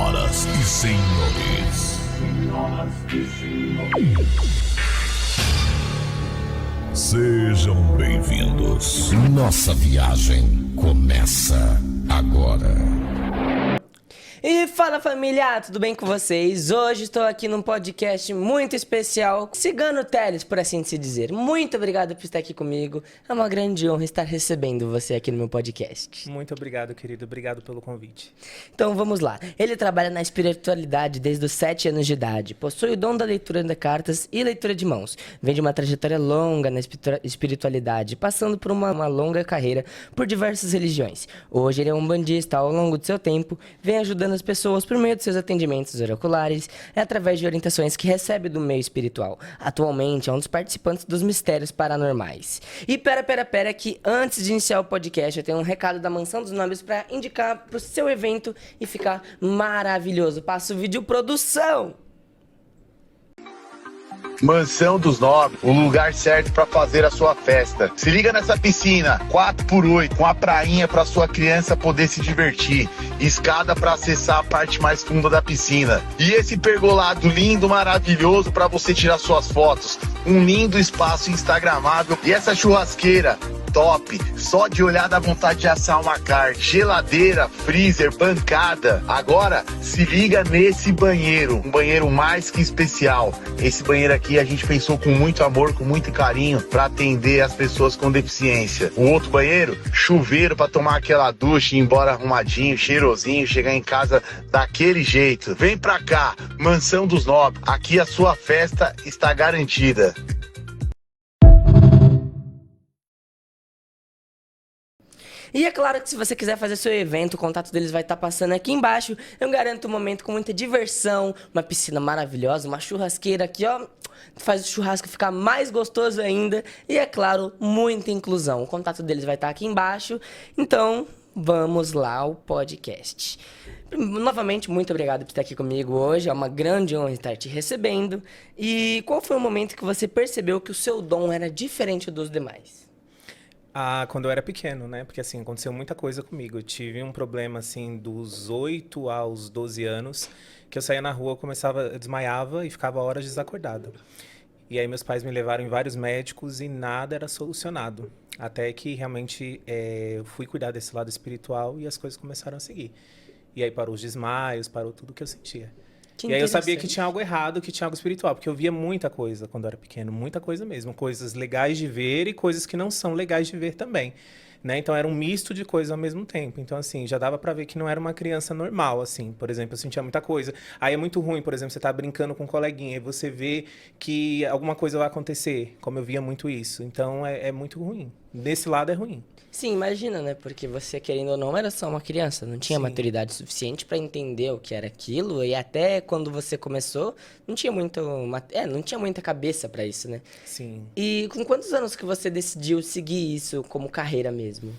Senhoras e senhores. Sejam bem-vindos. Nossa viagem começa agora. E fala família, tudo bem com vocês? Hoje estou aqui num podcast muito especial, Cigano Teles, por assim se dizer. Muito obrigado por estar aqui comigo, é uma grande honra estar recebendo você aqui no meu podcast. Muito obrigado, querido, obrigado pelo convite. Então vamos lá, ele trabalha na espiritualidade desde os 7 anos de idade, possui o dom da leitura de cartas e leitura de mãos, vem de uma trajetória longa na espiritualidade, passando por uma longa carreira por diversas religiões. Hoje ele é um umbandista, ao longo do seu tempo, vem ajudando as pessoas por meio de seus atendimentos oraculares e através de orientações que recebe do meio espiritual. Atualmente é um dos participantes dos mistérios paranormais. E pera que antes de iniciar o podcast eu tenho um recado da Mansão dos Nobres para indicar pro seu evento e ficar maravilhoso. Passa o vídeo produção! Mansão dos Nobres, o lugar certo para fazer a sua festa. Se liga nessa piscina, 4x8, com a prainha para sua criança poder se divertir, escada para acessar a parte mais funda da piscina. E esse pergolado lindo, maravilhoso para você tirar suas fotos. Um lindo espaço instagramável e essa churrasqueira top, só de olhar dá vontade de assar uma carne. Geladeira, freezer, bancada. Agora se liga nesse banheiro, um banheiro mais que especial. Esse banheiro aqui a gente pensou com muito amor, com muito carinho para atender as pessoas com deficiência. O outro banheiro, chuveiro para tomar aquela ducha, ir embora arrumadinho, cheirosinho, chegar em casa daquele jeito. Vem pra cá, Mansão dos Nobres. Aqui a sua festa está garantida. E é claro que se você quiser fazer seu evento, o contato deles vai estar passando aqui embaixo. Eu garanto um momento com muita diversão, uma piscina maravilhosa, uma churrasqueira aqui, ó, faz o churrasco ficar mais gostoso ainda. E é claro, muita inclusão. O contato deles vai estar aqui embaixo. Então, vamos lá ao podcast. Novamente, muito obrigado por estar aqui comigo hoje. É uma grande honra estar te recebendo. E qual foi o momento que você percebeu que o seu dom era diferente dos demais? Quando eu era pequeno, né? Porque, assim, aconteceu muita coisa comigo. Eu tive um problema, assim, dos 8 aos 12 anos, que eu saía na rua, eu desmaiava e ficava horas desacordado. E aí meus pais me levaram em vários médicos e nada era solucionado. Até que, realmente, eu fui cuidar desse lado espiritual e as coisas começaram a seguir. E aí parou os desmaios, parou tudo que eu sentia. E aí eu sabia que tinha algo errado, que tinha algo espiritual, porque eu via muita coisa quando eu era pequeno, muita coisa mesmo, coisas legais de ver e coisas que não são legais de ver também, né? Então era um misto de coisas ao mesmo tempo. Então, assim, já dava pra ver que não era uma criança normal, assim. Por exemplo, eu sentia muita coisa. Aí é muito ruim, por exemplo, você tá brincando com um coleguinha e você vê que alguma coisa vai acontecer, como eu via muito isso. Então é muito ruim. Desse lado é ruim. Sim, imagina, né? Porque você, querendo ou não, era só uma criança. Não tinha maturidade suficiente pra entender o que era aquilo. E até quando você começou, não tinha não tinha muita cabeça pra isso, né? Sim. E com quantos anos que você decidiu seguir isso como carreira mesmo?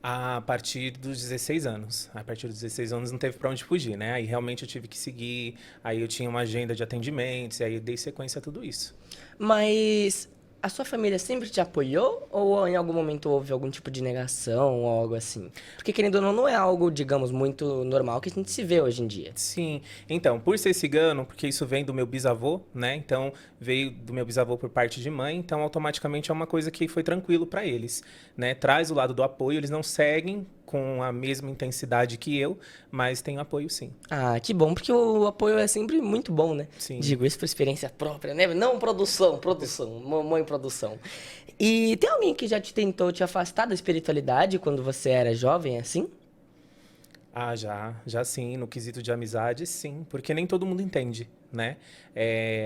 A partir dos 16 anos. A partir dos 16 anos não teve pra onde fugir, né? Aí realmente eu tive que seguir. Aí eu tinha uma agenda de atendimentos. E aí eu dei sequência a tudo isso. Mas a sua família sempre te apoiou ou em algum momento houve algum tipo de negação ou algo assim? Porque, querendo ou não, não é algo, digamos, muito normal que a gente se vê hoje em dia. Sim. Então, por ser cigano, porque isso vem do meu bisavô, né? Então, veio do meu bisavô por parte de mãe, então automaticamente é uma coisa que foi tranquilo para eles, né? Traz o lado do apoio, eles não seguem com a mesma intensidade que eu, mas tem apoio sim. Ah, que bom, porque o apoio é sempre muito bom, né? Sim. Digo isso por experiência própria, né? Não produção, mamãe produção. E tem alguém que já tentou te afastar da espiritualidade quando você era jovem, assim? Já sim, no quesito de amizade, sim, porque nem todo mundo entende, né?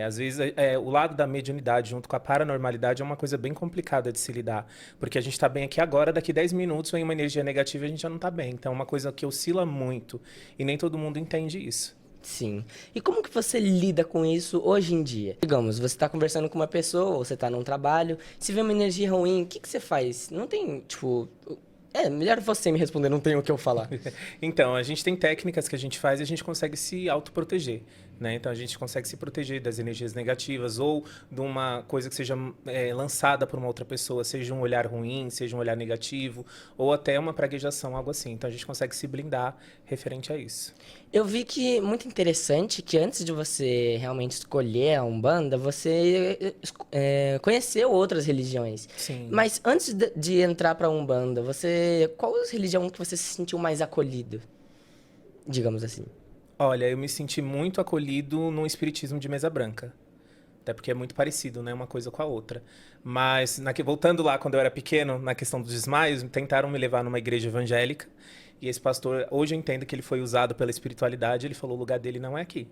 Às vezes, o lado da mediunidade junto com a paranormalidade é uma coisa bem complicada de se lidar, porque a gente está bem aqui agora, daqui 10 minutos vem uma energia negativa e a gente já não está bem, então é uma coisa que oscila muito e nem todo mundo entende isso. Sim. E como que você lida com isso hoje em dia? Digamos, você está conversando com uma pessoa, ou você está num trabalho, se vê uma energia ruim, o que você faz? Não tem, tipo... melhor você me responder, não tenho o que eu falar. Então, a gente tem técnicas que a gente faz e a gente consegue se autoproteger, né? Então a gente consegue se proteger das energias negativas ou de uma coisa que seja lançada por uma outra pessoa, seja um olhar ruim, seja um olhar negativo, ou até uma praguejação, algo assim. Então a gente consegue se blindar referente a isso. Eu vi que muito interessante que antes de você realmente escolher a Umbanda, você conheceu outras religiões. Sim. Mas antes de entrar para a Umbanda, qual religião que você se sentiu mais acolhido? Digamos assim. Olha, eu me senti muito acolhido no espiritismo de mesa branca. Até porque é muito parecido, né? Uma coisa com a outra. Mas, voltando lá, quando eu era pequeno, na questão dos desmaios, tentaram me levar numa igreja evangélica. E esse pastor, hoje eu entendo que ele foi usado pela espiritualidade, ele falou, o lugar dele não é aqui.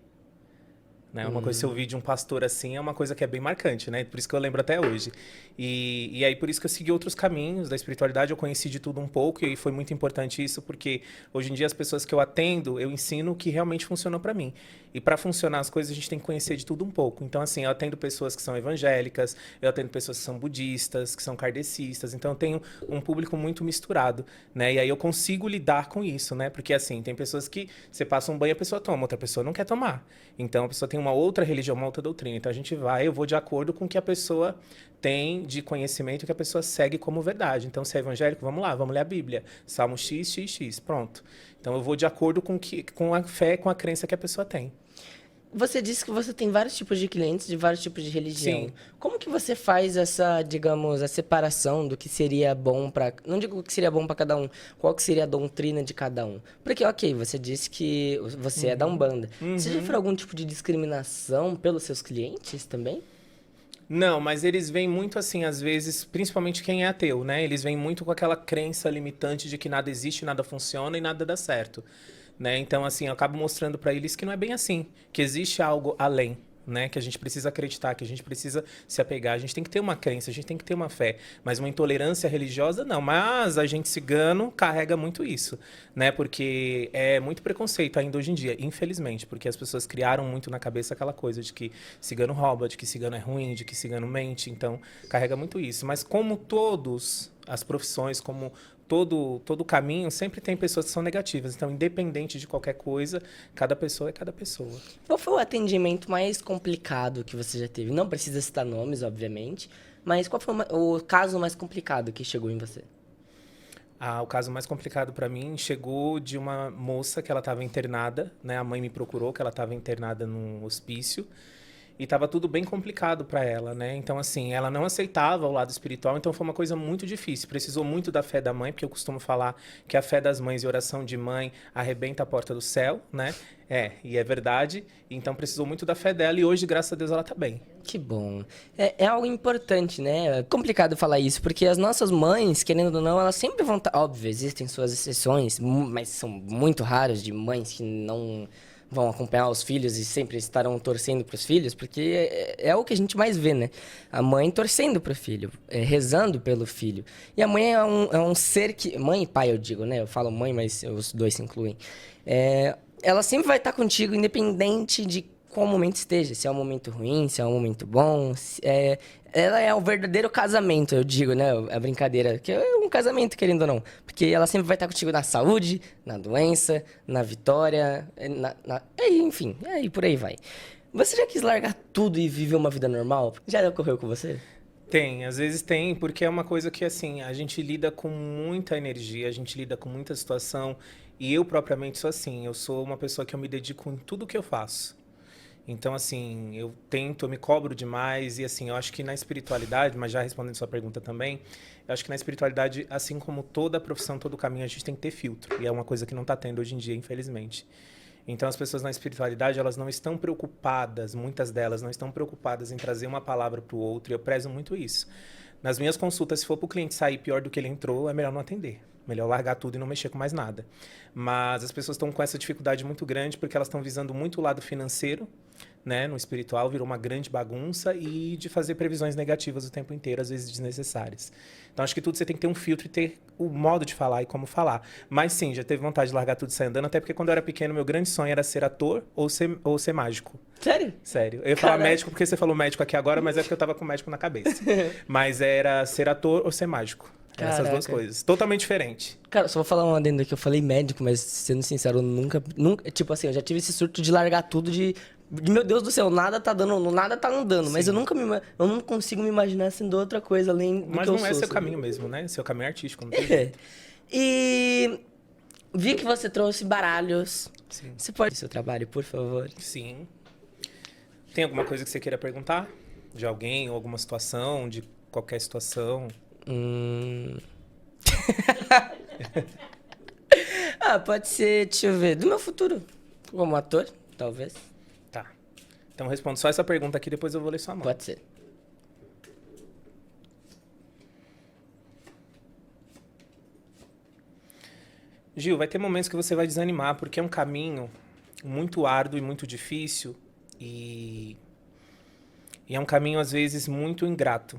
Né? Uma coisa, se eu ouvir de um pastor assim, é uma coisa que é bem marcante, né? Por isso que eu lembro até hoje. E aí, por isso que eu segui outros caminhos da espiritualidade, eu conheci de tudo um pouco, e foi muito importante isso, porque hoje em dia as pessoas que eu atendo, eu ensino o que realmente funcionou para mim. E para funcionar as coisas, a gente tem que conhecer de tudo um pouco. Então, assim, eu atendo pessoas que são evangélicas, eu atendo pessoas que são budistas, que são kardecistas, então eu tenho um público muito misturado, né? E aí eu consigo lidar com isso, né? Porque, assim, tem pessoas que você passa um banho e a pessoa toma, outra pessoa não quer tomar. Então, a pessoa tem uma outra religião, uma outra doutrina. Então, eu vou de acordo com o que a pessoa tem de conhecimento, que a pessoa segue como verdade. Então, se é evangélico, vamos lá, vamos ler a Bíblia. Salmo X, X, X, pronto. Então, eu vou de acordo com a fé, com a crença que a pessoa tem. Você disse que você tem vários tipos de clientes de vários tipos de religião. Sim. Como que você faz essa, digamos, a separação do que seria bom para... Não digo o que seria bom para cada um, qual que seria a doutrina de cada um? Porque, ok, você disse que você é da Umbanda. Você já sofreu algum tipo de discriminação pelos seus clientes também? Não, mas eles vêm muito assim, às vezes, principalmente quem é ateu, né? Eles vêm muito com aquela crença limitante de que nada existe, nada funciona e nada dá certo. Né? Então, assim, eu acabo mostrando para eles que não é bem assim, que existe algo além, né? Que a gente precisa acreditar, que a gente precisa se apegar, a gente tem que ter uma crença, a gente tem que ter uma fé, mas uma intolerância religiosa não. Mas a gente cigano carrega muito isso, né? Porque é muito preconceito ainda hoje em dia, infelizmente, porque as pessoas criaram muito na cabeça aquela coisa de que cigano rouba, de que cigano é ruim, de que cigano mente, então carrega muito isso. Mas como todas as profissões, como todo caminho, sempre tem pessoas que são negativas. Então, independente de qualquer coisa, cada pessoa é cada pessoa. Qual foi o atendimento mais complicado que você já teve? Não precisa citar nomes, obviamente, mas qual foi o caso mais complicado que chegou em você? O caso mais complicado para mim chegou de uma moça que ela estava internada, né? A mãe me procurou que ela estava internada num hospício. E estava tudo bem complicado para ela, né? Então, assim, ela não aceitava o lado espiritual, então foi uma coisa muito difícil. Precisou muito da fé da mãe, porque eu costumo falar que a fé das mães e oração de mãe arrebenta a porta do céu, né? E é verdade. Então, precisou muito da fé dela e hoje, graças a Deus, ela tá bem. Que bom. É algo importante, né? É complicado falar isso, porque as nossas mães, querendo ou não, elas sempre vão estar... Óbvio, existem suas exceções, mas são muito raras de mães que não... vão acompanhar os filhos e sempre estarão torcendo para os filhos, porque é o que a gente mais vê, né? A mãe torcendo para o filho, rezando pelo filho. E a mãe é um ser que... Mãe e pai, eu digo, né? Eu falo mãe, mas os dois se incluem. Ela sempre vai estar contigo, independente de qual momento esteja. Se é um momento ruim, se é um momento bom. Ela é o verdadeiro casamento, eu digo, né? A brincadeira, que é um casamento, querendo ou não. Porque ela sempre vai estar contigo na saúde, na doença, na vitória, enfim, e por aí vai. Você já quis largar tudo e viver uma vida normal? Já ocorreu com você? Tem, às vezes tem, porque é uma coisa que, assim, a gente lida com muita energia, a gente lida com muita situação, e eu propriamente sou assim, eu sou uma pessoa que eu me dedico em tudo que eu faço. Então, assim, eu me cobro demais e, assim, eu acho que na espiritualidade, mas já respondendo sua pergunta também, eu acho que na espiritualidade, assim como toda profissão, todo caminho, a gente tem que ter filtro. E é uma coisa que não está tendo hoje em dia, infelizmente. Então, as pessoas na espiritualidade, elas não estão preocupadas, muitas delas não estão preocupadas em trazer uma palavra para o outro, e eu prezo muito isso. Nas minhas consultas, se for para o cliente sair pior do que ele entrou, é melhor não atender. Melhor largar tudo e não mexer com mais nada. Mas as pessoas estão com essa dificuldade muito grande porque elas estão visando muito o lado financeiro, né? No espiritual virou uma grande bagunça e de fazer previsões negativas o tempo inteiro, às vezes desnecessárias. Então, acho que tudo você tem que ter um filtro e ter o modo de falar e como falar. Mas sim, já teve vontade de largar tudo e sair andando, até porque quando eu era pequeno, meu grande sonho era ser ator ou ser mágico. Sério? Sério. Eu ia falar médico porque você falou médico aqui agora, mas é porque eu tava com médico na cabeça. Mas era ser ator ou ser mágico. Essas duas coisas. Totalmente diferente. Cara, só vou falar um adendo aqui. Eu falei médico, mas sendo sincero, eu nunca... Tipo assim, eu já tive esse surto de largar tudo, de Meu Deus do céu, nada tá dando, nada tá andando, mas eu não consigo me imaginar sendo outra coisa além do Mas que eu não sou. é seu sabe? caminho mesmo, né? Seu caminho é artístico, não tem É. jeito. E vi que você trouxe baralhos. Sim. Você pode seu trabalho, por favor? Sim. Tem alguma coisa que você queira perguntar? De alguém, ou alguma situação, de qualquer situação? Pode ser, deixa eu ver, do meu futuro. Como ator, talvez. Tá. Então respondo só essa pergunta aqui, depois eu vou ler sua mão. Pode ser. Gil, vai ter momentos que você vai desanimar, porque é um caminho muito árduo e muito difícil. E é um caminho, às vezes, muito ingrato.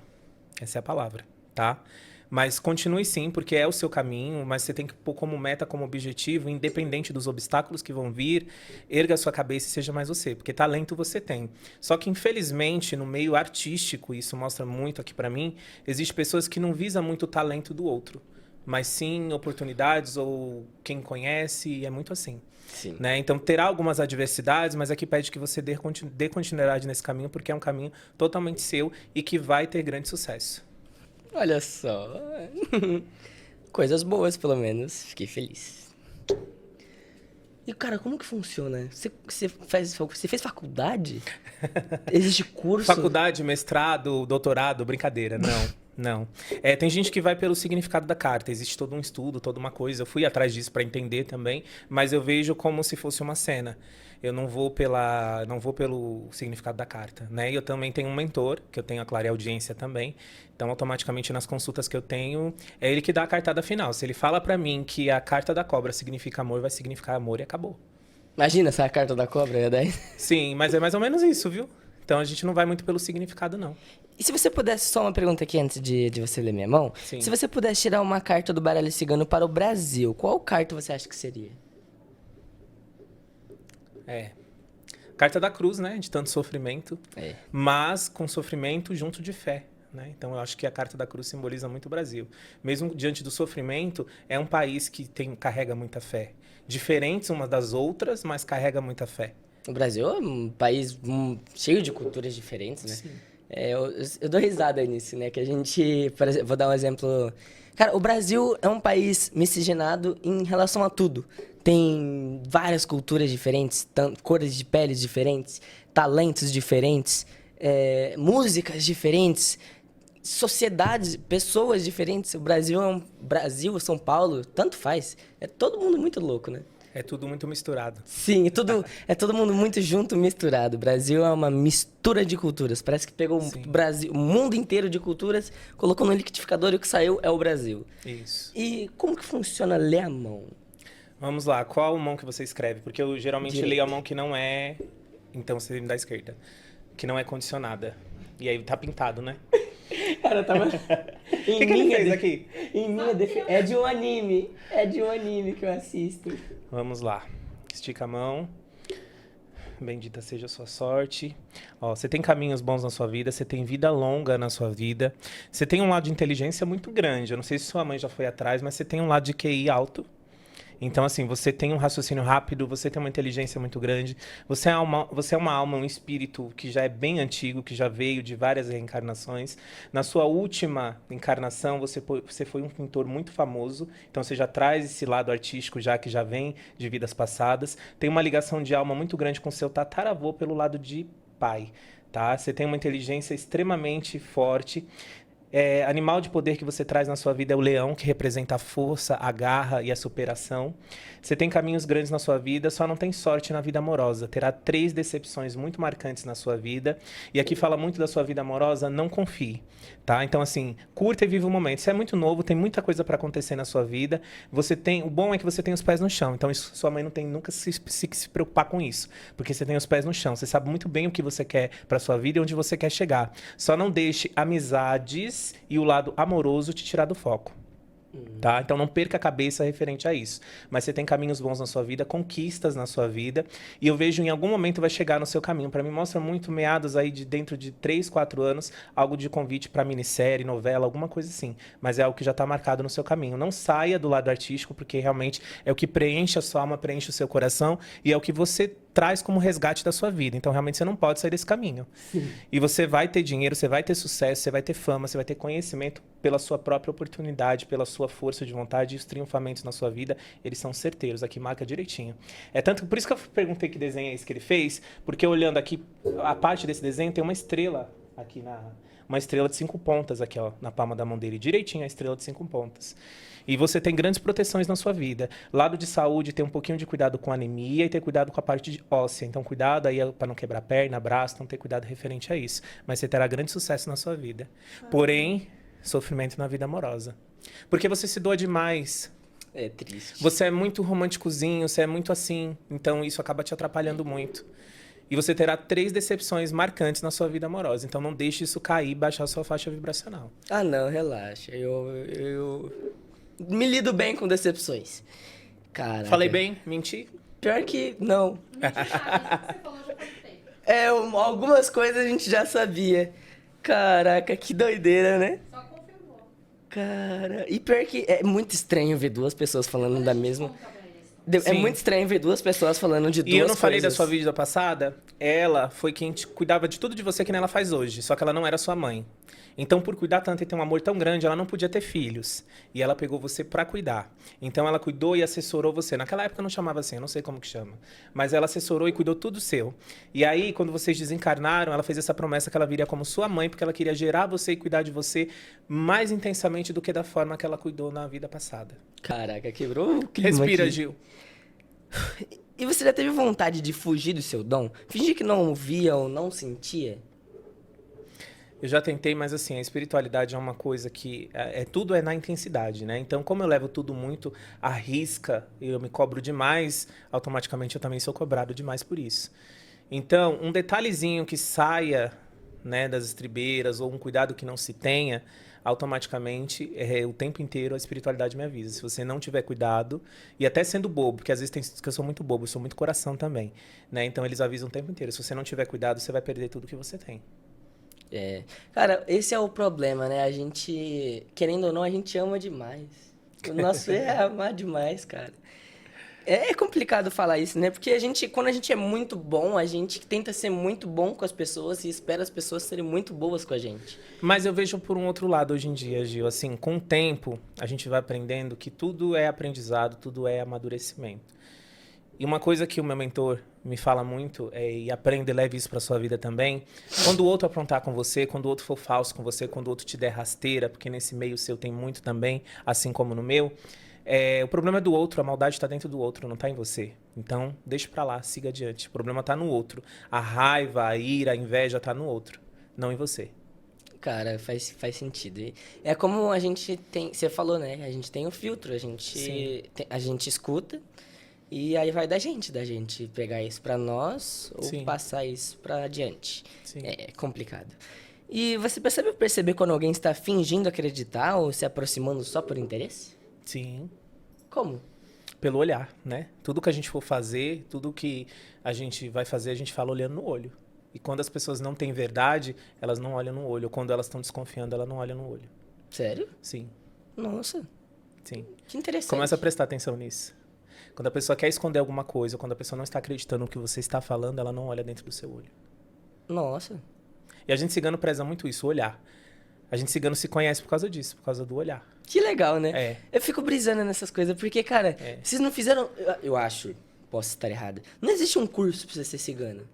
Essa é a palavra, tá? Mas continue sim, porque é o seu caminho, mas você tem que pôr como meta, como objetivo, independente dos obstáculos que vão vir, erga a sua cabeça e seja mais você, porque talento você tem. Só que, infelizmente, no meio artístico, isso mostra muito aqui pra mim, existem pessoas que não visam muito o talento do outro, mas sim oportunidades ou quem conhece, e é muito assim. Sim. Né? Então, terá algumas adversidades, mas aqui pede que você dê continuidade nesse caminho, porque é um caminho totalmente seu e que vai ter grande sucesso. Olha só. Coisas boas, pelo menos. Fiquei feliz. E, cara, como que funciona? Você fez faculdade? Existe curso? Faculdade, mestrado, doutorado, brincadeira. Não. Tem gente que vai pelo significado da carta. Existe todo um estudo, toda uma coisa. Eu fui atrás disso para entender também, mas eu vejo como se fosse uma cena. Eu não vou pelo significado da carta, né? E eu também tenho um mentor, que eu tenho a clareaudiência também. Então, automaticamente, nas consultas que eu tenho, é ele que dá a cartada final. Se ele fala para mim que a carta da cobra significa amor, vai significar amor e acabou. Imagina essa carta da cobra, é 10. Sim, mas é mais ou menos isso, viu? Então, a gente não vai muito pelo significado, não. E se você pudesse, só uma pergunta aqui antes de você ler minha mão. Sim. Se você pudesse tirar uma carta do baralho cigano para o Brasil, qual carta você acha que seria? Carta da cruz, né? De tanto sofrimento, É. mas com sofrimento junto de fé. Né? Então, eu acho que a Carta da Cruz simboliza muito o Brasil. Mesmo diante do sofrimento, é um país que carrega muita fé. Diferentes umas das outras, mas carrega muita fé. O Brasil é um país cheio de culturas diferentes, né? Sim. Eu dou risada nisso, né? Que a gente... Por exemplo, vou dar um exemplo... Cara, o Brasil é um país miscigenado em relação a tudo. Tem várias culturas diferentes, cores de peles diferentes, talentos diferentes, músicas diferentes, sociedades, pessoas diferentes. O Brasil São Paulo, tanto faz. É todo mundo muito louco, né? É tudo muito misturado. Sim, é todo mundo muito junto, misturado. O Brasil é uma mistura de culturas. Parece que pegou o mundo inteiro de culturas, colocou no liquidificador e o que saiu é o Brasil. Isso. E como que funciona ler a mão? Vamos lá, qual mão que você escreve? Porque eu geralmente Direita. leio a mão que não é... Então, você me dá a esquerda. Que não é condicionada. E aí tá pintado, né? Cara, tava... O que ele fez aqui? Em minha defesa... É de um anime. É de um anime que eu assisto. Vamos lá. Estica a mão. Bendita seja a sua sorte. Ó, você tem caminhos bons na sua vida, você tem vida longa na sua vida. Você tem um lado de inteligência muito grande. Eu não sei se sua mãe já foi atrás, mas você tem um lado de QI alto. Então, assim, você tem um raciocínio rápido, você tem uma inteligência muito grande, você é uma alma, um espírito que já é bem antigo, que já veio de várias reencarnações. Na sua última encarnação, você foi um pintor muito famoso, então você já traz esse lado artístico que já vem de vidas passadas. Tem uma ligação de alma muito grande com seu tataravô pelo lado de pai, tá? Você tem uma inteligência extremamente forte. Animal de poder que você traz na sua vida é o leão, que representa a força, a garra e a superação. Você tem caminhos grandes na sua vida, só não tem sorte na vida amorosa. Terá 3 decepções muito marcantes na sua vida. E aqui fala muito da sua vida amorosa, não confie, tá? Então, assim, curta e viva o momento. Você é muito novo, tem muita coisa para acontecer na sua vida. O bom é que você tem os pés no chão. Então, sua mãe não tem nunca se preocupar com isso, porque você tem os pés no chão. Você sabe muito bem o que você quer para sua vida e onde você quer chegar. Só não deixe amizades e o lado amoroso te tirar do foco. Tá? Então não perca a cabeça referente a isso. Mas você tem caminhos bons na sua vida, conquistas na sua vida, e eu vejo em algum momento vai chegar no seu caminho. Para mim mostra muito meados aí de dentro de 3, 4 anos, algo de convite para minissérie, novela, alguma coisa assim. Mas é algo que já está marcado no seu caminho. Não saia do lado artístico, porque realmente é o que preenche a sua alma, preenche o seu coração, e é o que você traz como resgate da sua vida. Então, realmente, você não pode sair desse caminho. Sim. E você vai ter dinheiro, você vai ter sucesso, você vai ter fama, você vai ter conhecimento pela sua própria oportunidade, pela sua força de vontade, e os triunfamentos na sua vida, eles são certeiros. Aqui marca direitinho. É tanto por isso que eu perguntei que desenho é esse que ele fez, porque olhando aqui, a parte desse desenho tem uma estrela aqui uma estrela de 5 pontas aqui, ó, na palma da mão dele, direitinho a estrela de 5 pontas. E você tem grandes proteções na sua vida. Lado de saúde, ter um pouquinho de cuidado com anemia e ter cuidado com a parte de óssea. Então, cuidado aí para não quebrar perna, braço, então ter cuidado referente a isso. Mas você terá grande sucesso na sua vida. Porém, sofrimento na vida amorosa. Porque você se doa demais. É triste. Você é muito românticozinho, você é muito assim. Então, isso acaba te atrapalhando muito. E você terá 3 decepções marcantes na sua vida amorosa. Então, não deixe isso cair e baixar a sua faixa vibracional. Ah, não, relaxa. Eu me lido bem com decepções. Caraca. Falei bem? Menti? Pior que não. Você falou já faz tempo. Algumas coisas a gente já sabia. Caraca, que doideira, né? Só confirmou. Cara, e pior que é muito estranho ver duas pessoas falando da mesma... É Sim. muito estranho ver duas pessoas falando de duas coisas. E eu não falei da sua vida passada? Ela foi quem cuidava de tudo de você que nem ela faz hoje. Só que ela não era sua mãe. Então, por cuidar tanto e ter um amor tão grande, ela não podia ter filhos. E ela pegou você pra cuidar. Então, ela cuidou e assessorou você. Naquela época não chamava assim, eu não sei como que chama. Mas ela assessorou e cuidou tudo seu. E aí, quando vocês desencarnaram, ela fez essa promessa que ela viria como sua mãe, porque ela queria gerar você e cuidar de você mais intensamente do que da forma que ela cuidou na vida passada. Caraca, quebrou o clima Respira, aqui. Gil. E você já teve vontade de fugir do seu dom? Fingir que não via ou não sentia? Eu já tentei, mas assim, a espiritualidade é uma coisa que tudo é na intensidade, né? Então, como eu levo tudo muito à risca, eu me cobro demais, automaticamente eu também sou cobrado demais por isso. Então, um detalhezinho que saia, né, das estribeiras ou um cuidado que não se tenha, automaticamente, o tempo inteiro a espiritualidade me avisa. Se você não tiver cuidado, e até sendo bobo, porque às vezes tem que eu sou muito bobo, eu sou muito coração também, né? Então, eles avisam o tempo inteiro. Se você não tiver cuidado, você vai perder tudo que você tem. Cara, esse é o problema, né? A gente, querendo ou não, a gente ama demais. O nosso é amar demais, cara. É complicado falar isso, né? Porque quando a gente é muito bom, a gente tenta ser muito bom com as pessoas e espera as pessoas serem muito boas com a gente. Mas eu vejo por um outro lado hoje em dia, Gil. Assim, com o tempo, a gente vai aprendendo que tudo é aprendizado, tudo é amadurecimento. E uma coisa que o meu mentor me fala muito, e aprenda e leve isso para sua vida também, quando o outro aprontar com você, quando o outro for falso com você, quando o outro te der rasteira, porque nesse meio seu tem muito também, assim como no meu, o problema é do outro, a maldade está dentro do outro, não está em você. Então, deixa para lá, siga adiante. O problema está no outro. A raiva, a ira, a inveja está no outro, não em você. Cara, faz sentido. É como a gente tem... Você falou, né? A gente tem o filtro, a gente escuta... E aí vai da gente pegar isso pra nós ou Sim. passar isso pra adiante. Sim. É complicado. E você perceber quando alguém está fingindo acreditar ou se aproximando só por interesse? Sim. Como? Pelo olhar, né? Tudo que a gente for fazer, tudo que a gente vai fazer, a gente fala olhando no olho. E quando as pessoas não têm verdade, elas não olham no olho. Ou quando elas estão desconfiando, elas não olham no olho. Sério? Sim. Nossa, Sim. que interessante. Começa a prestar atenção nisso. Quando a pessoa quer esconder alguma coisa, quando a pessoa não está acreditando no que você está falando, ela não olha dentro do seu olho. Nossa. E a gente cigano preza muito isso, o olhar. A gente cigano se conhece por causa disso, por causa do olhar. Que legal, né? É. Eu fico brisando nessas coisas, porque, cara, vocês não fizeram... Eu acho, posso estar errado. Não existe um curso pra você ser cigano.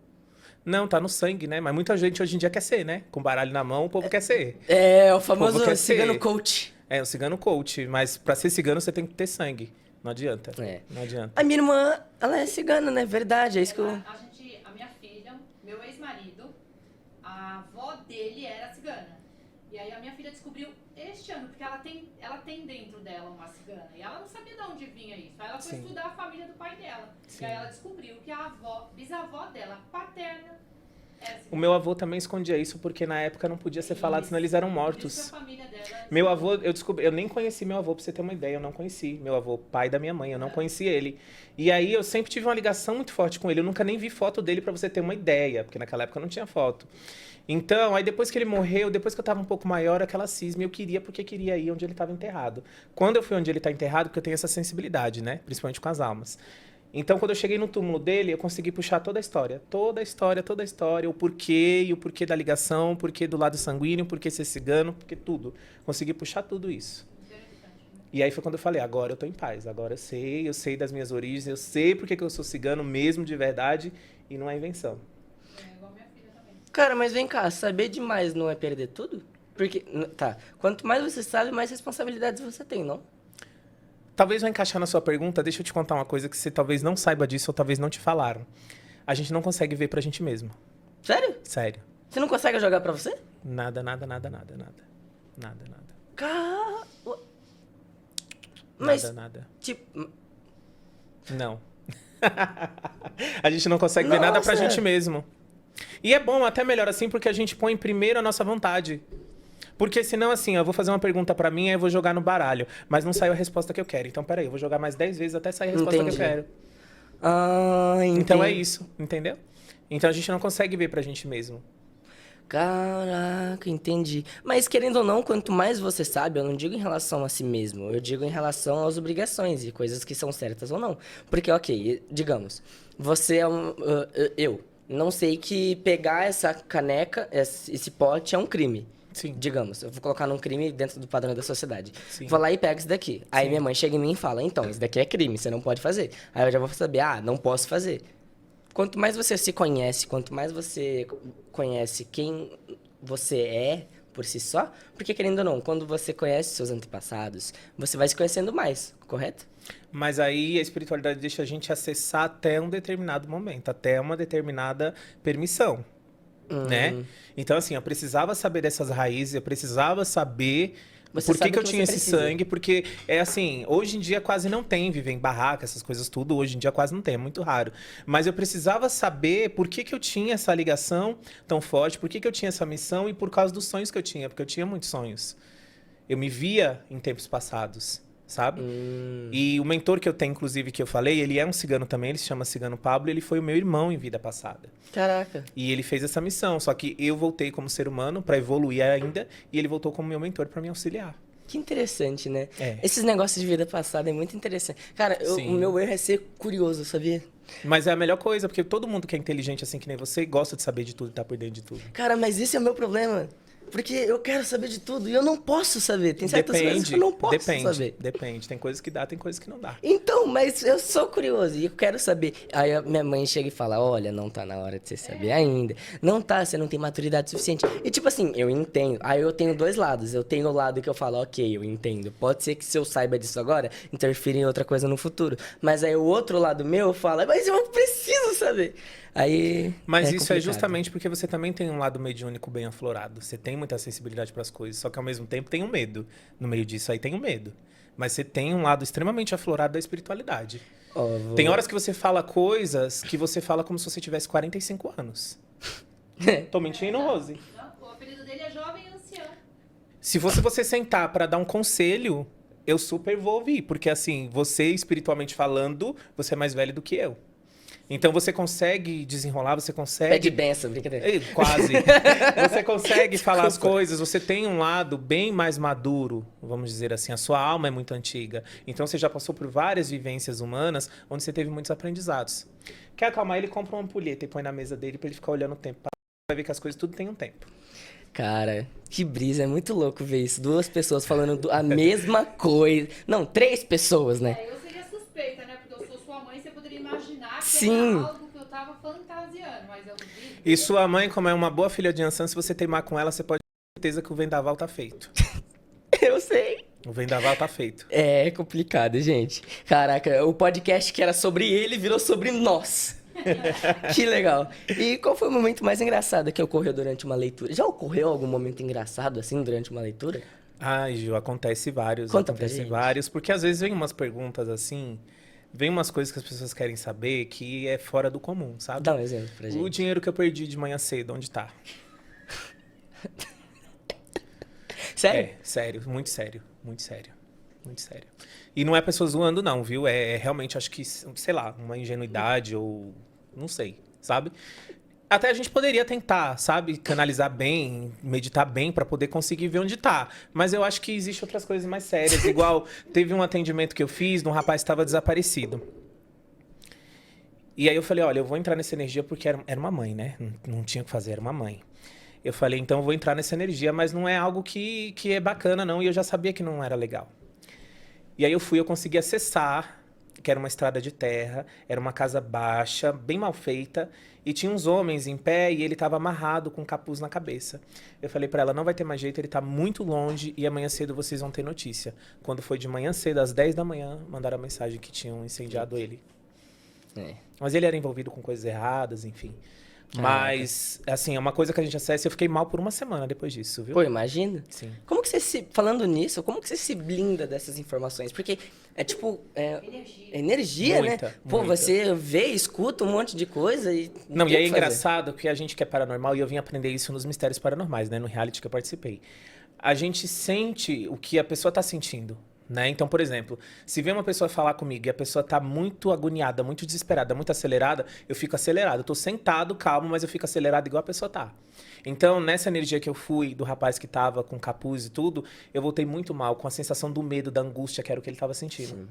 Não, tá no sangue, né? Mas muita gente hoje em dia quer ser, né? Com baralho na mão, o povo quer ser. É, o famoso povo quer cigano ser. coach. É, o cigano coach. Mas pra ser cigano, você tem que ter sangue. Não adianta. Não adianta. A minha irmã, ela é cigana, né? Verdade, é isso que eu... A minha filha, meu ex-marido, a avó dele era cigana. E aí a minha filha descobriu este ano, porque ela tem dentro dela uma cigana. E ela não sabia de onde vinha isso. Aí ela foi estudar a família do pai dela. Sim. E aí ela descobriu que a bisavó dela, paterna, era cigana. O meu avô também escondia isso, porque na época não podia ser falado, senão eles eram Por mortos. isso que a família dela era Meu avô, eu nem conheci meu avô, pra você ter uma ideia, eu não conheci. Meu avô, pai da minha mãe, eu não conheci ele. E aí eu sempre tive uma ligação muito forte com ele, eu nunca nem vi foto dele pra você ter uma ideia, porque naquela época não tinha foto. Então, aí depois que ele morreu, depois que eu tava um pouco maior, aquela cisma, eu queria porque queria ir onde ele tava enterrado. Quando eu fui onde ele tá enterrado, porque eu tenho essa sensibilidade, né? Principalmente com as almas. Então, quando eu cheguei no túmulo dele, eu consegui puxar toda a história. Toda a história, toda a história. O porquê, e o porquê da ligação, o porquê do lado sanguíneo, o porquê ser cigano, porque tudo. Consegui puxar tudo isso. E aí foi quando eu falei, agora eu tô em paz. Agora eu sei das minhas origens, eu sei porque que eu sou cigano mesmo, de verdade, e não é invenção. É igual minha filha também. Cara, mas vem cá, saber demais não é perder tudo? Porque, tá, quanto mais você sabe, mais responsabilidades você tem, não? Talvez vai encaixar na sua pergunta, deixa eu te contar uma coisa que você talvez não saiba disso ou talvez não te falaram. A gente não consegue ver pra gente mesmo. Sério? Sério. Você não consegue jogar pra você? Nada, nada, nada, nada, nada. Nada, nada. Cara... Mas, Nada, nada. tipo... Não. A gente não consegue ver nada pra Nossa. gente mesmo. E é bom, até melhor assim, porque a gente põe primeiro a nossa vontade. Porque senão, assim, eu vou fazer uma pergunta pra mim, aí eu vou jogar no baralho. Mas não saiu a resposta que eu quero. Então, peraí, eu vou jogar mais 10 vezes até sair a resposta Entendi. que eu quero. Ah, entendi. Então é isso, entendeu? Então a gente não consegue ver pra gente mesmo. Caraca, entendi. Mas querendo ou não, quanto mais você sabe, eu não digo em relação a si mesmo, eu digo em relação às obrigações e coisas que são certas ou não. Porque, ok, digamos, você é eu não sei que pegar essa caneca, esse pote é um crime. Sim. Digamos, eu vou colocar num crime dentro do padrão da sociedade. Sim. Vou lá e pego isso daqui. Aí Sim. minha mãe chega em mim e fala, então, isso daqui é crime, você não pode fazer. Aí eu já vou saber, não posso fazer. Quanto mais você se conhece, quanto mais você conhece quem você é por si só, porque querendo ou não, quando você conhece seus antepassados, você vai se conhecendo mais, correto? Mas aí a espiritualidade deixa a gente acessar até um determinado momento, até uma determinada permissão, né? Então, assim, eu precisava saber dessas raízes, eu precisava saber Você por que sabe que eu que tinha você esse precisa. sangue, porque é assim, hoje em dia quase não tem, viver em barraca, essas coisas tudo, hoje em dia quase não tem, é muito raro. Mas eu precisava saber por que que eu tinha essa ligação tão forte, por que que eu tinha essa missão e por causa dos sonhos que eu tinha, porque eu tinha muitos sonhos. Eu me via em tempos passados, sabe? E o mentor que eu tenho, inclusive, que eu falei, ele é um cigano também, ele se chama Cigano Pablo, ele foi o meu irmão em vida passada. Caraca. E ele fez essa missão, só que eu voltei como ser humano para evoluir ainda, e ele voltou como meu mentor para me auxiliar. Que interessante, né? É. Esses negócios de vida passada é muito interessante. Cara, Sim. o meu erro é ser curioso, sabia? Mas é a melhor coisa, porque todo mundo que é inteligente assim que nem você gosta de saber de tudo e tá por dentro de tudo. Cara, mas esse é o meu problema. Porque eu quero saber de tudo e eu não posso saber. Tem certas coisas que eu não posso saber. Depende. Tem coisas que dá, tem coisas que não dá. Então, mas eu sou curioso e eu quero saber. Aí a minha mãe chega e fala, olha, não tá na hora de você saber ainda. Não tá, você não tem maturidade suficiente. E tipo assim, eu entendo. Aí eu tenho dois lados. Eu tenho o lado que eu falo, ok, eu entendo. Pode ser que se eu saiba disso agora, interfira em outra coisa no futuro. Mas aí o outro lado meu fala, mas eu preciso saber. Aí. Mas isso é complicado. justamente porque você também tem um lado mediúnico bem aflorado. Você tem muita sensibilidade para as coisas, só que ao mesmo tempo tem um medo. No meio disso aí tem um medo. Mas você tem um lado extremamente aflorado da espiritualidade. Ó, Tem horas que você fala coisas que você fala como se você tivesse 45 anos. Tô mentindo, Rose? Não, o apelido dele é Jovem Ancião. Se fosse você sentar para dar um conselho, eu super vou ouvir. Porque assim, você espiritualmente falando, você é mais velho do que eu. Então você consegue desenrolar, você consegue... Pede benção, brincadeira. Ei, quase. Você consegue falar as coisas, você tem um lado bem mais maduro, vamos dizer assim, a sua alma é muito antiga. Então você já passou por várias vivências humanas, onde você teve muitos aprendizados. Quer acalmar ele, compra uma ampulheta e põe na mesa dele pra ele ficar olhando o tempo. Vai ver que as coisas tudo tem um tempo. Cara, que brisa, é muito louco ver isso. Duas pessoas falando a mesma coisa. Não, três pessoas, né? Eu seria suspeita, né? Porque eu sou sua mãe, você poderia imaginar que Sim. era algo que eu tava fantasiando, mas eu duvido. E sua mãe, como é uma boa filha de Ansan, se você teimar com ela, você pode ter certeza que o vendaval tá feito. Eu sei. O vendaval tá feito. É complicado, gente. Caraca, o podcast que era sobre ele virou sobre nós. Que legal. E qual foi o momento mais engraçado que ocorreu durante uma leitura? Já ocorreu algum momento engraçado assim durante uma leitura? Ai, Gil, acontece vários. Conta pra Acontece gente. vários. Porque às vezes vem umas perguntas assim, vem umas coisas que as pessoas querem saber que é fora do comum, sabe? Dá um exemplo pra O gente. dinheiro que eu perdi de manhã cedo, onde tá? Sério? É, sério, muito sério, muito sério, muito sério. E não é pessoa zoando não, viu? É realmente, acho que, sei lá, uma ingenuidade ou não sei, sabe? Até a gente poderia tentar, sabe? Canalizar bem, meditar bem pra poder conseguir ver onde tá. Mas eu acho que existem outras coisas mais sérias. Igual, teve um atendimento que eu fiz de um rapaz que estava desaparecido. E aí eu falei, olha, eu vou entrar nessa energia porque era uma mãe, né? Não tinha o que fazer, era uma mãe. Eu falei, então eu vou entrar nessa energia, mas não é algo que é bacana, não. E eu já sabia que não era legal. E aí eu consegui acessar, que era uma estrada de terra, era uma casa baixa, bem mal feita, e tinha uns homens em pé e ele estava amarrado com um capuz na cabeça. Eu falei para ela, não vai ter mais jeito, ele está muito longe e amanhã cedo vocês vão ter notícia. Quando foi de manhã cedo, às 10 da manhã, mandaram a mensagem que tinham incendiado ele. Mas ele era envolvido com coisas erradas, enfim. Mas, assim, é uma coisa que a gente acessa e eu fiquei mal por uma semana depois disso, viu? Pô, imagina. Sim. Como que falando nisso, como que você se blinda dessas informações? Porque é tipo, energia, Muita, né? Pô, muita. você vê, escuta um monte de coisa e Não, tem e aí o é que fazer. engraçado que a gente que é paranormal, e eu vim aprender isso nos Mistérios Paranormais, né? No reality que eu participei. A gente sente o que a pessoa tá sentindo, né? Então, por exemplo, se vem uma pessoa falar comigo e a pessoa tá muito agoniada, muito desesperada, muito acelerada, eu fico acelerado. Eu tô sentado, calmo, mas eu fico acelerado igual a pessoa tá. Então, nessa energia que eu fui, do rapaz que tava com capuz e tudo, eu voltei muito mal, com a sensação do medo, da angústia, que era o que ele tava sentindo.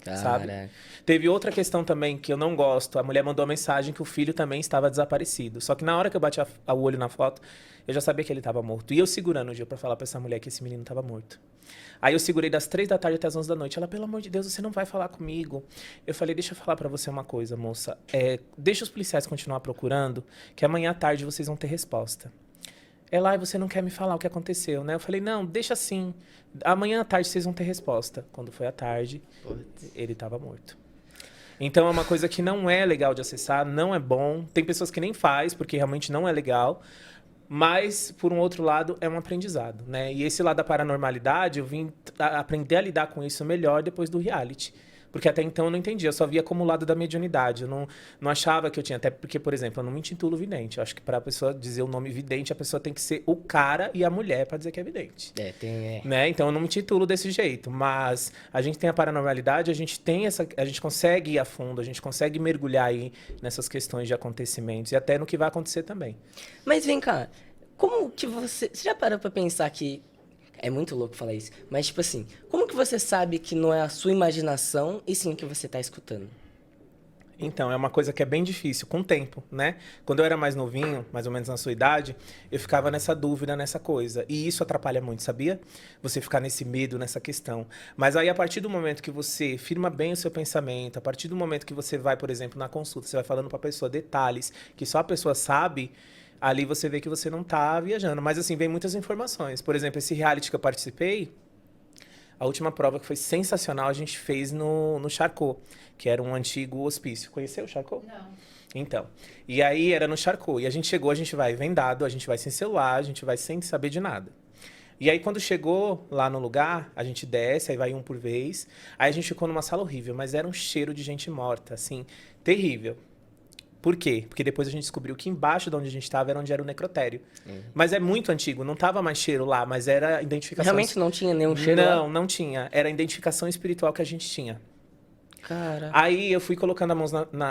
Sabe? Caraca. Teve outra questão também que eu não gosto. A mulher mandou uma mensagem que o filho também estava desaparecido. Só que na hora que eu bati o olho na foto, eu já sabia que ele estava morto. E eu segurando o dia pra falar pra essa mulher que esse menino estava morto. Aí eu segurei das 3 da tarde até as 11 da noite. Ela, pelo amor de Deus, você não vai falar comigo. Eu falei, deixa eu falar pra você uma coisa, moça. Deixa os policiais continuar procurando, que amanhã à tarde vocês vão ter resposta. Ela, você não quer me falar o que aconteceu, né? Eu falei, não, deixa assim. Amanhã à tarde vocês vão ter resposta. Quando foi à tarde, ele estava morto. Então é uma coisa que não é legal de acessar, não é bom. Tem pessoas que nem faz, porque realmente não é legal. Mas, por um outro lado, é um aprendizado, né? E esse lado da paranormalidade, eu vim aprender a lidar com isso melhor depois do reality. Porque até então eu não entendia, eu só via como o lado da mediunidade. Eu não achava que eu tinha, até porque, por exemplo, eu não me intitulo vidente. Eu acho que para a pessoa dizer o nome vidente, a pessoa tem que ser o cara e a mulher para dizer que é vidente. Né? Então eu não me intitulo desse jeito. Mas a gente tem a paranormalidade, a gente consegue ir a fundo, a gente consegue mergulhar aí nessas questões de acontecimentos e até no que vai acontecer também. Mas vem cá, como que você já parou pra pensar que... É muito louco falar isso, mas tipo assim, como que você sabe que não é a sua imaginação e sim o que você tá escutando? Então, é uma coisa que é bem difícil, com o tempo, né? Quando eu era mais novinho, mais ou menos na sua idade, eu ficava nessa dúvida, nessa coisa. E isso atrapalha muito, sabia? Você ficar nesse medo, nessa questão. Mas aí, a partir do momento que você firma bem o seu pensamento, a partir do momento que você vai, por exemplo, na consulta, você vai falando pra pessoa detalhes que só a pessoa sabe... Ali você vê que você não tá viajando. Mas, assim, vem muitas informações. Por exemplo, esse reality que eu participei, a última prova que foi sensacional, a gente fez no Charcot, que era um antigo hospício. Conheceu o Charcot? Não. Então. E aí era no Charcot. E a gente chegou, a gente vai vendado, a gente vai sem celular, a gente vai sem saber de nada. E aí, quando chegou lá no lugar, a gente desce, aí vai um por vez. Aí a gente ficou numa sala horrível, mas era um cheiro de gente morta, assim, terrível. Por quê? Porque depois a gente descobriu que embaixo de onde a gente estava era onde era o necrotério. Mas é muito antigo, não tava mais cheiro lá, mas era identificação... Realmente não tinha nenhum cheiro lá? Não tinha. Era a identificação espiritual que a gente tinha. Cara... Aí eu fui colocando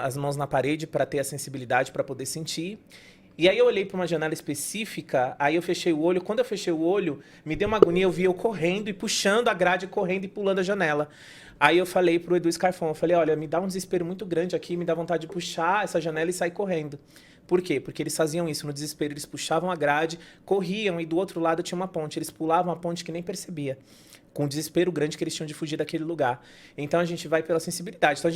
as mãos na parede para ter a sensibilidade, para poder sentir. E aí eu olhei para uma janela específica, aí eu fechei o olho. Quando eu fechei o olho, me deu uma agonia, eu vi eu correndo e puxando a grade, correndo e pulando a janela. Aí eu falei pro Edu Scarfon, eu falei, olha, me dá um desespero muito grande aqui, me dá vontade de puxar essa janela e sair correndo. Por quê? Porque eles faziam isso no desespero, eles puxavam a grade, corriam e do outro lado tinha uma ponte. Eles pulavam a ponte que nem percebia. Com o desespero grande que eles tinham de fugir daquele lugar. Então a gente vai pela sensibilidade. Então a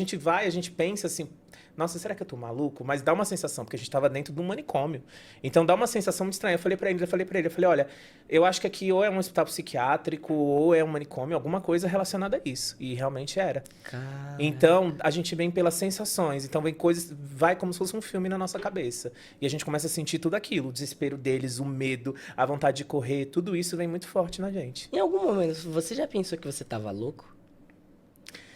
gente pensa assim, nossa, será que eu tô maluco? Mas dá uma sensação, porque a gente tava dentro de um manicômio. Então dá uma sensação muito estranha. Eu falei pra ele, olha, eu acho que aqui ou é um hospital psiquiátrico, ou é um manicômio, alguma coisa relacionada a isso. E realmente era. Cara... Então a gente vem pelas sensações. Então vem coisas, vai como se fosse um filme na nossa cabeça. E a gente começa a sentir tudo aquilo. O desespero deles, o medo, a vontade de correr, tudo isso vem muito forte na gente. Em algum momento, você já pensou que você tava louco?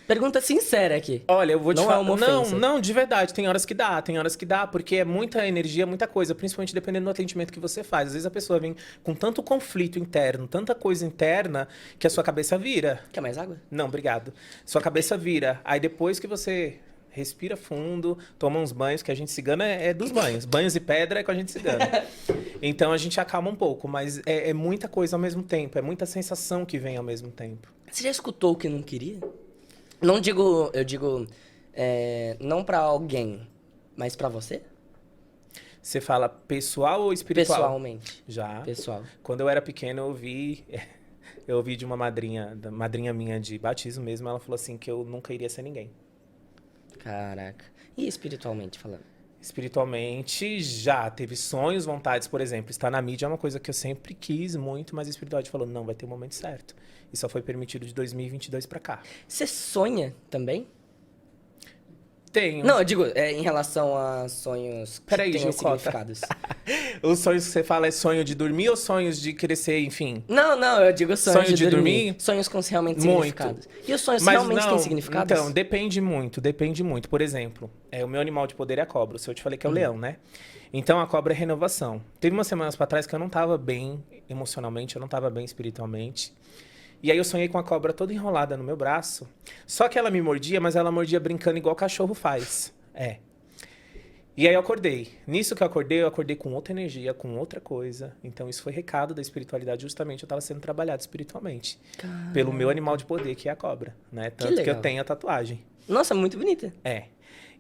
Pergunta sincera aqui. Olha, eu vou te Não falar. é uma ofensa. Não, de verdade. Tem horas que dá, porque é muita energia, muita coisa, principalmente dependendo do atendimento que você faz. Às vezes a pessoa vem com tanto conflito interno, tanta coisa interna, que a sua cabeça vira. Quer mais água? Não, obrigado. Sua cabeça vira. Aí depois que você respira fundo, toma uns banhos, que a gente cigana é dos banhos. Banhos e pedra é com a gente cigana. Então a gente acalma um pouco, mas é muita coisa ao mesmo tempo, é muita sensação que vem ao mesmo tempo. Você já escutou o que não queria? Não digo, eu digo, não pra alguém, Mas pra você? Você fala pessoal ou espiritual? Pessoalmente. Já. Pessoal. Quando eu era pequeno, eu ouvi de uma madrinha minha de batismo mesmo, ela falou assim que eu nunca iria ser ninguém. Caraca. E espiritualmente falando? Espiritualmente, já teve sonhos, vontades, por exemplo. Estar na mídia é uma coisa que eu sempre quis muito, mas a espiritualidade falou, não, vai ter o momento certo. E só foi permitido de 2022 pra cá. Você sonha Tenho. Não, eu digo, em relação a sonhos que Peraí, tenham Gil Cota. significados. Os sonhos que você fala é sonho de dormir ou sonhos de crescer, enfim? Não, eu digo sonhos Sonho de de dormir. dormir? Sonhos com realmente Muito. significados. E os sonhos Mas realmente não, têm significados? Então, depende muito. Por exemplo, o meu animal de poder é a cobra. O seu eu te falei que é o leão, né? Então, a cobra é renovação. Teve umas semanas pra trás que eu não tava bem emocionalmente, eu não tava bem espiritualmente. E aí eu sonhei com a cobra toda enrolada no meu braço. Só que ela me mordia, mas ela mordia brincando igual cachorro faz. E aí eu acordei. Nisso que eu acordei com outra energia, com outra coisa. Então isso foi recado da espiritualidade. Justamente eu estava sendo trabalhado espiritualmente. Caramba. Pelo meu animal de poder, que é a cobra, né? Tanto que eu legal. tenho a tatuagem. Nossa, muito bonita.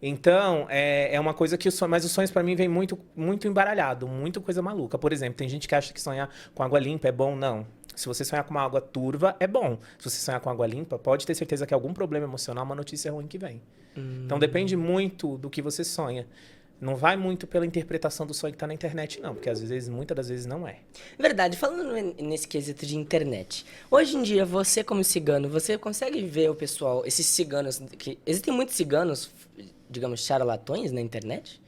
Então, é uma coisa que... Mas os sonhos pra mim vem muito, muito embaralhado. Muita coisa maluca. Por exemplo, tem gente que acha que sonhar com água limpa é bom. Não. Se você sonhar com uma água turva, é bom. Se você sonhar com água limpa, pode ter certeza que algum problema emocional, uma notícia ruim que vem. Então, depende muito do que você sonha. Não vai muito pela interpretação do sonho que tá na internet, não. Porque, às vezes, muitas das vezes, não é. Verdade, falando nesse quesito de internet. Hoje em dia, você como cigano, você consegue ver o pessoal, esses ciganos... Existem muitos ciganos, digamos, charlatões na internet?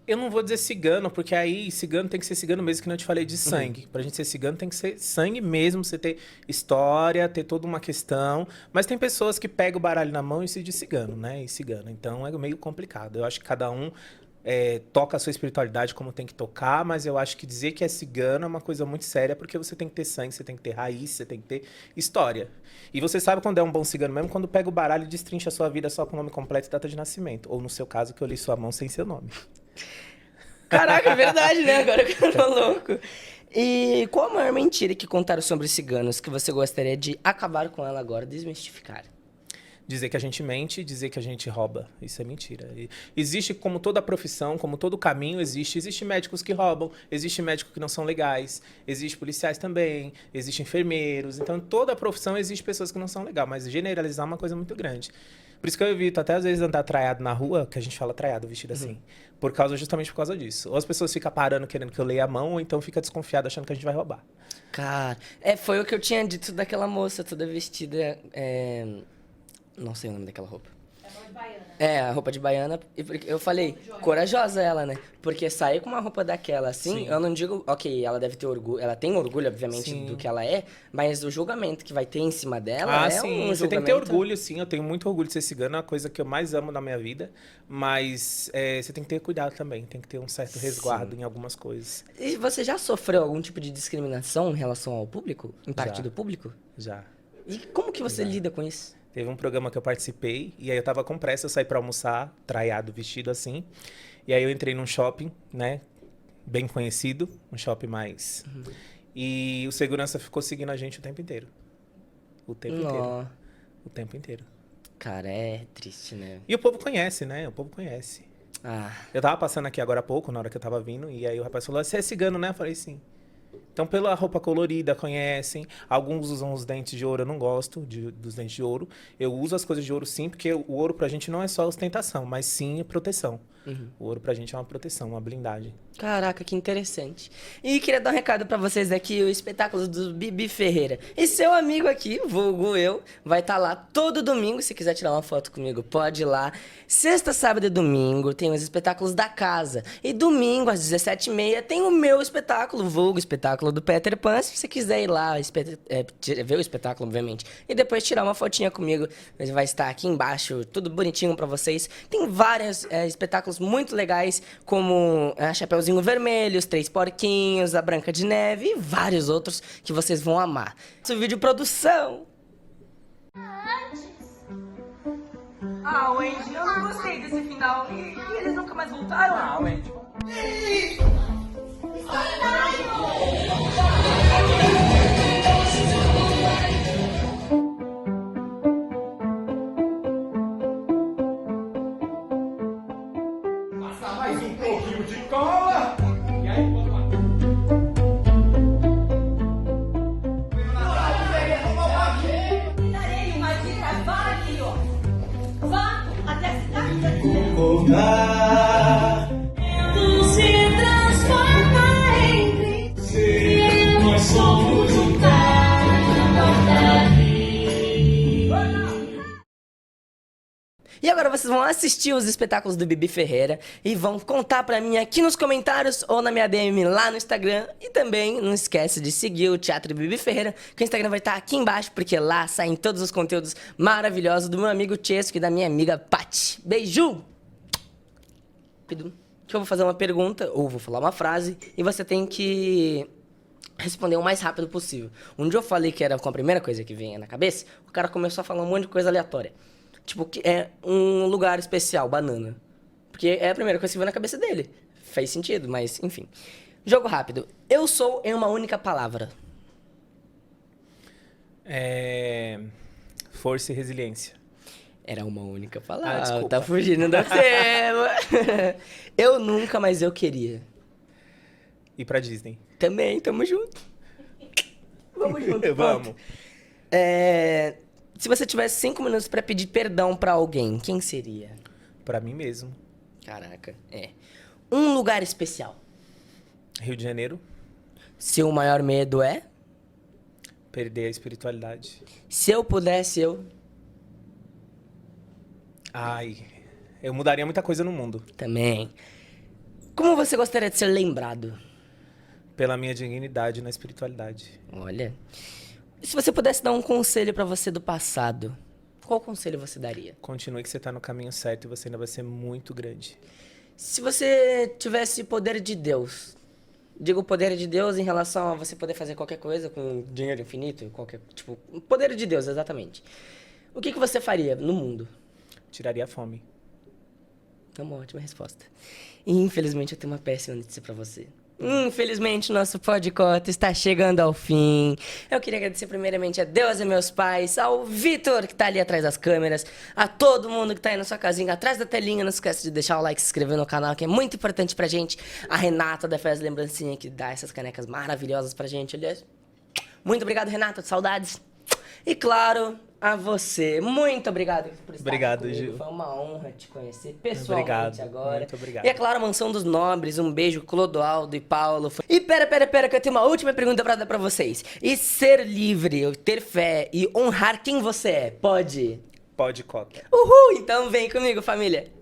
Eu não vou dizer cigano, porque aí cigano tem que ser cigano mesmo, que não te falei de sangue. Pra gente ser cigano tem que ser sangue mesmo, você ter história, ter toda uma questão. Mas tem pessoas que pegam o baralho na mão e se diz cigano, né? E cigano. Então é meio complicado. Eu acho que cada um toca a sua espiritualidade como tem que tocar, mas eu acho que dizer que é cigano é uma coisa muito séria, porque você tem que ter sangue, você tem que ter raiz, você tem que ter história. E você sabe quando é um bom cigano mesmo, quando pega o baralho e destrincha a sua vida só com o nome completo e data de nascimento. Ou no seu caso, que eu li sua mão sem seu nome. Caraca, é verdade, né? Agora que eu tô louco. E qual a maior mentira que contaram sobre os ciganos que você gostaria de acabar com ela agora, desmistificar? Dizer que a gente mente, dizer que a gente rouba. Isso é mentira. Existe, como toda profissão, como todo caminho, existe médicos que roubam, existe médicos que não são legais, existe policiais também, existe enfermeiros. Então, em toda profissão existe pessoas que não são legais, mas generalizar é uma coisa muito grande. Por isso que eu evito até às vezes andar traiado na rua, que a gente fala traiado, vestido assim, justamente por causa disso. Ou as pessoas ficam parando querendo que eu leia a mão, ou então fica desconfiada achando que a gente vai roubar. Cara, foi o que eu tinha dito daquela moça toda vestida, não sei o nome daquela roupa. É de baiana. A roupa de baiana. E eu falei, corajosa ela, né? Porque sair com uma roupa daquela assim, Sim. eu não digo, ok, ela deve ter orgulho, ela tem orgulho, obviamente, Sim. do que ela é, mas o julgamento que vai ter em cima dela é sim, um você tem que ter julgamento... orgulho, sim. Eu tenho muito orgulho de ser cigano, é a coisa que eu mais amo na minha vida. Mas você tem que ter cuidado também, tem que ter um certo resguardo em algumas coisas. E você já sofreu algum tipo de discriminação em relação ao público? Em partido público? Já. E como que você lida com isso? Teve um programa que eu participei, e aí eu tava com pressa, eu saí pra almoçar, traiado, vestido assim. E aí eu entrei num shopping, né, bem conhecido, um shopping mais... E o segurança ficou seguindo a gente o tempo inteiro. O tempo inteiro. Cara, é triste, né? E o povo conhece, né? O povo conhece. Eu tava passando aqui agora há pouco, na hora que eu tava vindo, e aí o rapaz falou, você é cigano, né? Eu falei, sim. Então, pela roupa colorida, conhecem. Alguns usam os dentes de ouro, eu não gosto dos dentes de ouro. Eu uso as coisas de ouro sim, porque o ouro pra gente não é só ostentação, mas sim proteção. O ouro pra gente é uma proteção, uma blindagem. Caraca, que interessante. E queria dar um recado pra vocês aqui, o espetáculo do Bibi Ferreira. E seu amigo aqui, vulgo eu, vai estar lá todo domingo. Se quiser tirar uma foto comigo, pode ir lá. Sexta, sábado e domingo tem os espetáculos da casa. E domingo, às 17h30, tem o meu espetáculo, vulgo espetáculo do Peter Pan. Se você quiser ir lá, ver o espetáculo, obviamente, e depois tirar uma fotinha comigo, vai estar aqui embaixo, tudo bonitinho pra vocês. Tem vários espetáculos muito legais, como a Chapeuzinho Vermelho, Os Três Porquinhos, a Branca de Neve e vários outros que vocês vão amar. Esse vídeo produção. Wendy, eu não gostei desse final. E eles nunca mais voltaram? Wendy. Passa mais um pouquinho de cola. E aí, vamos lá. Darei uma dica, vá ali, ó. Vá até a cidade da tudo se transforma em se nós somos um E agora vocês vão assistir os espetáculos do Bibi Ferreira e vão contar pra mim aqui nos comentários ou na minha DM lá no Instagram. E também não esquece de seguir o Teatro Bibi Ferreira, que o Instagram vai estar aqui embaixo, porque lá saem todos os conteúdos maravilhosos do meu amigo Chesco e da minha amiga Paty. Beijo! Que eu vou fazer uma pergunta, ou vou falar uma frase, e você tem que responder o mais rápido possível. Um dia eu falei que era com a primeira coisa que vinha na cabeça, o cara começou a falar um monte de coisa aleatória. Tipo, que é um lugar especial, banana. Porque é a primeira coisa que veio na cabeça dele. Fez sentido, mas enfim. Jogo rápido. Eu sou em uma única palavra. Força e resiliência. Era uma única palavra. Desculpa. Tá fugindo do tema. Eu nunca, mas eu queria. Ir pra Disney. Também, tamo junto. Vamos junto. Vamos. Pronto. Se você tivesse 5 minutos pra pedir perdão pra alguém, quem seria? Pra mim mesmo. Caraca, um lugar especial. Rio de Janeiro. Seu maior medo é? Perder a espiritualidade. Se eu pudesse, eu... Ai, eu mudaria muita coisa no mundo. Também. Como você gostaria de ser lembrado? Pela minha dignidade na espiritualidade. Olha... Se você pudesse dar um conselho pra você do passado, qual conselho você daria? Continue que você tá no caminho certo e você ainda vai ser muito grande. Se você tivesse poder de Deus, digo poder de Deus em relação a você poder fazer qualquer coisa com dinheiro infinito, qualquer tipo, poder de Deus, exatamente. O que você faria no mundo? Tiraria a fome. É uma ótima resposta. E, infelizmente, eu tenho uma péssima notícia pra você. Infelizmente, nosso podcast está chegando ao fim. Eu queria agradecer primeiramente a Deus e meus pais, ao Vitor, que tá ali atrás das câmeras, a todo mundo que tá aí na sua casinha, atrás da telinha. Não esquece de deixar o like e se inscrever no canal, que é muito importante pra gente. A Renata da Fez Lembrancinha, que dá essas canecas maravilhosas pra gente. Aliás, muito obrigado, Renata, saudades. E claro, a você. Muito obrigado por estar Obrigado, aqui comigo. Gil. Foi uma honra te conhecer pessoalmente Obrigado, agora. muito obrigado. E é claro, a Mansão dos Nobres. Um beijo, Clodoaldo e Paulo. E pera, que eu tenho uma última pergunta pra dar pra vocês. E ser livre, ter fé e honrar quem você é, pode? Pode, Cota. Uhul! Então vem comigo, família.